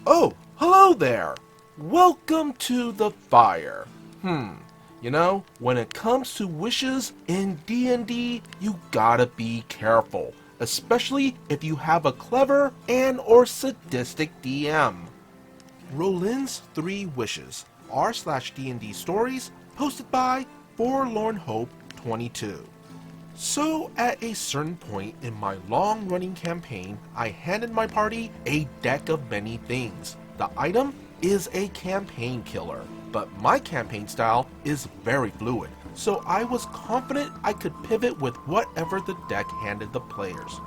Oh, hello there! Welcome to the fire. When it comes to wishes in D&D, you gotta be careful, especially if you have a clever and or sadistic DM. Rolen's 3 Wishes, r/D&D stories, posted by Forlorn Hope 22. So, at a certain point in my long-running campaign, I handed my party a deck of many things. The item is a campaign killer, but my campaign style is very fluid, so I was confident I could pivot with whatever the deck handed the players.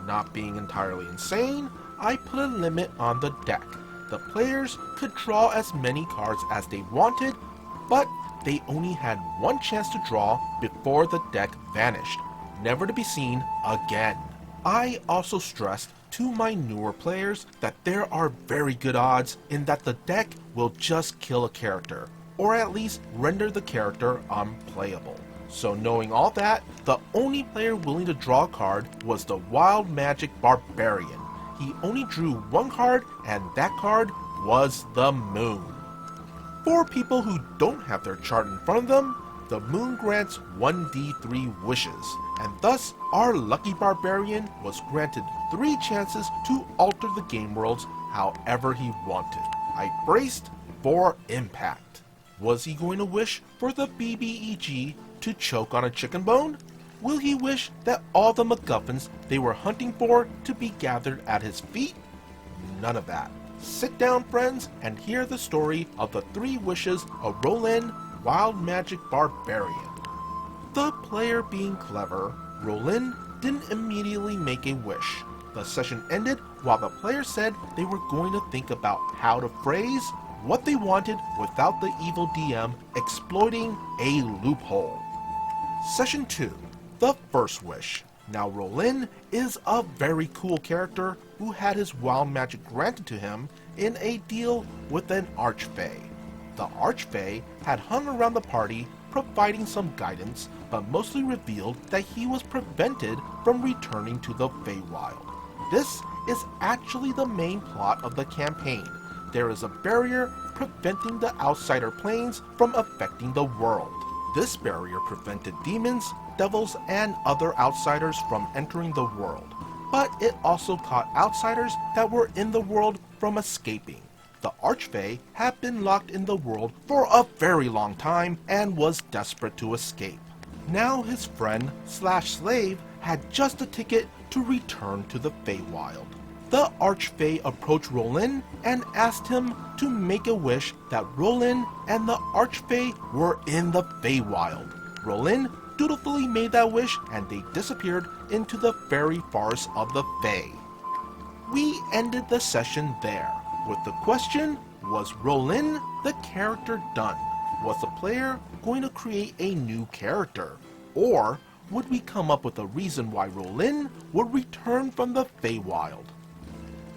Not being entirely insane, I put a limit on the deck. The players could draw as many cards as they wanted, but they only had one chance to draw before the deck vanished, never to be seen again. I also stressed to my newer players that there are very good odds in that the deck will just kill a character, or at least render the character unplayable. So knowing all that, the only player willing to draw a card was the Wild Magic Barbarian. He only drew one card, and that card was the Moon. For people who don't have their chart in front of them, the Moon grants 1d3 wishes, and thus our lucky barbarian was granted 3 chances to alter the game worlds however he wanted. I braced for impact. Was he going to wish for the BBEG to choke on a chicken bone? Will he wish that all the MacGuffins they were hunting for to be gathered at his feet? None of that. Sit down, friends, and hear the story of the 3 wishes of Rolen, Wild Magic Barbarian. The player being clever, Rolen didn't immediately make a wish. The session ended while the player said they were going to think about how to phrase what they wanted without the evil DM exploiting a loophole. Session 2. The First Wish. Now Rolen is a very cool character who had his wild magic granted to him in a deal with an Archfey. The Archfey had hung around the party providing some guidance, but mostly revealed that he was prevented from returning to the Feywild. This is actually the main plot of the campaign. There is a barrier preventing the outsider planes from affecting the world. This barrier prevented demons, devils, and other outsiders from entering the world, but it also caught outsiders that were in the world from escaping. The Archfey had been locked in the world for a very long time and was desperate to escape. Now his friend/slave had just a ticket to return to the Feywild. The Archfey approached Rolen and asked him to make a wish that Rolen and the Archfey were in the Feywild. Rolen dutifully made that wish and they disappeared into the fairy forest of the Fey. We ended the session there with the question, was Rolen the character done? Was the player going to create a new character? Or would we come up with a reason why Rolen would return from the Feywild?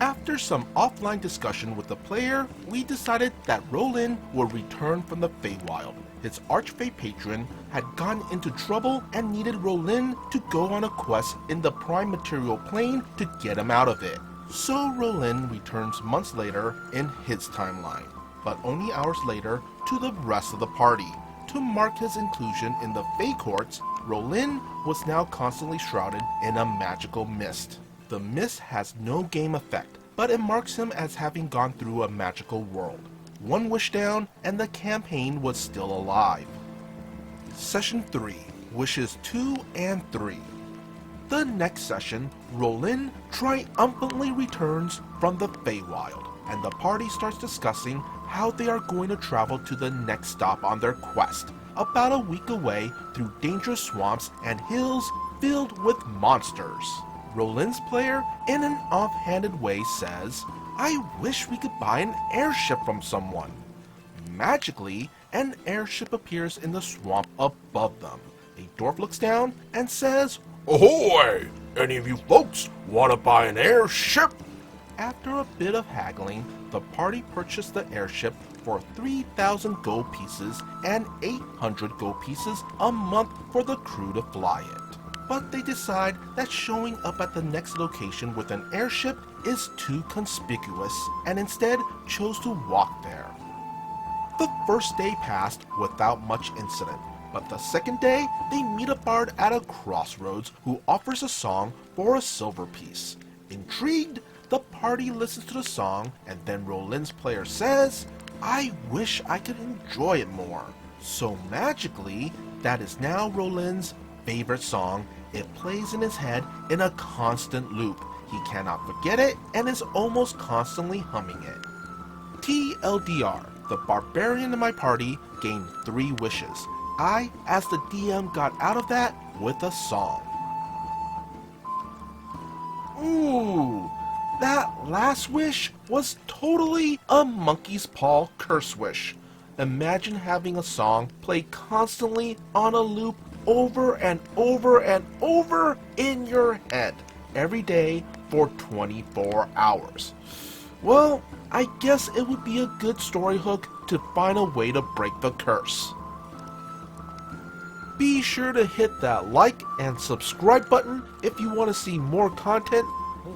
After some offline discussion with the player, we decided that Rolen would return from the Feywild. His Archfey patron had gotten into trouble and needed Rolen to go on a quest in the Prime Material Plane to get him out of it. So Rolen returns months later in his timeline, but only hours later to the rest of the party. To mark his inclusion in the Fey Courts, Rolen was now constantly shrouded in a magical mist. The mist has no game effect, but it marks him as having gone through a magical world. One wish down, and the campaign was still alive. Session 3. Wishes 2 and 3. The next session, Rolen triumphantly returns from the Feywild, and the party starts discussing how they are going to travel to the next stop on their quest, about a week away through dangerous swamps and hills filled with monsters. Rolen's player, in an offhanded way, says, "I wish we could buy an airship from someone." Magically, an airship appears in the swamp above them. A dwarf looks down and says, "Ahoy! Any of you folks want to buy an airship?" After a bit of haggling, the party purchased the airship for 3,000 gold pieces and 800 gold pieces a month for the crew to fly it. But they decide that showing up at the next location with an airship is too conspicuous and instead chose to walk there. The first day passed without much incident, but the second day they meet a bard at a crossroads who offers a song for a silver piece. Intrigued, the party listens to the song, and then Rolen's player says, "I wish I could enjoy it more." So magically, that is now Rolen's favorite song. It plays in his head in a constant loop. He cannot forget it and is almost constantly humming it. TLDR, the barbarian in my party gained 3 wishes. I, as the DM, got out of that with a song. Ooh, that last wish was totally a monkey's paw curse wish. Imagine having a song play constantly on a loop over and over and over in your head every day for 24 hours. Well, I guess it would be a good story hook to find a way to break the curse. Be sure to hit that like and subscribe button if you want to see more content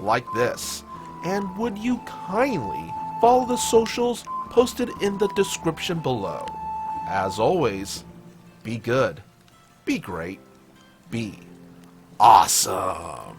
like this. And would you kindly follow the socials posted in the description below. As always, be good, be great, be awesome.